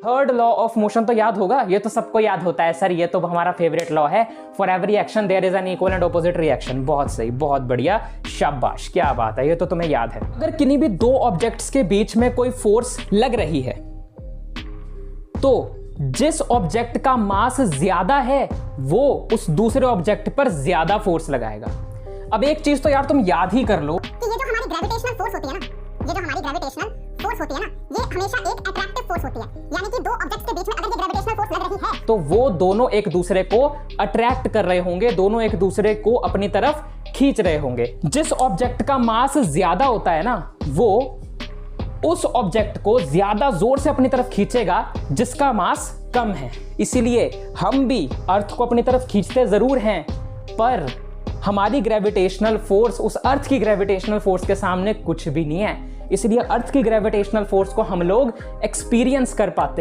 Third law of motion तो याद होगा, ये तो सबको याद होता है सर, ये तो हमारा फेवरेट लॉ है, for every action there is an equal and opposite reaction. बहुत सही, बहुत बढ़िया, शाबाश, क्या बात है, ये तो तुम्हें याद है। अगर किन्हीं भी दो ऑब्जेक्ट्स के बीच में कोई फोर्स लग रही है तो जिस ऑब्जेक्ट का मास ज्यादा है वो उस दूसरे ऑब्जेक्ट पर ज्यादा फोर्स लगाएगा। अब एक चीज तो यार तुम याद ही कर लो कि ये जो हमारी ग्रेविटेशनल फोर्स होती है ना, ये जो हमारी ग्रेविटेशनल फोर्स होती है ना, ये हमेशा एक अट्रैक्टिव फोर्स होती है। यानी कि दो ऑब्जेक्ट्स के बीच में अगर ये ग्रेविटेशनल फोर्स लग रही है तो वो दोनों एक दूसरे को अट्रैक्ट कर रहे होंगे, दोनों एक दूसरे को अपनी तरफ खींच रहे होंगे। जिस ऑब्जेक्ट का मास ज्यादा होता है ना वो उस ऑब्जेक्ट को ज्यादा जोर से अपनी तरफ खींचेगा जिसका मास कम है। इसीलिए हम भी अर्थ को अपनी तरफ खींचते जरूर हैं पर हमारी ग्रेविटेशनल फोर्स उस अर्थ की ग्रेविटेशनल फोर्स के सामने कुछ भी नहीं है। इसलिए अर्थ की ग्रेविटेशनल फोर्स को हम लोग एक्सपीरियंस कर पाते हैं।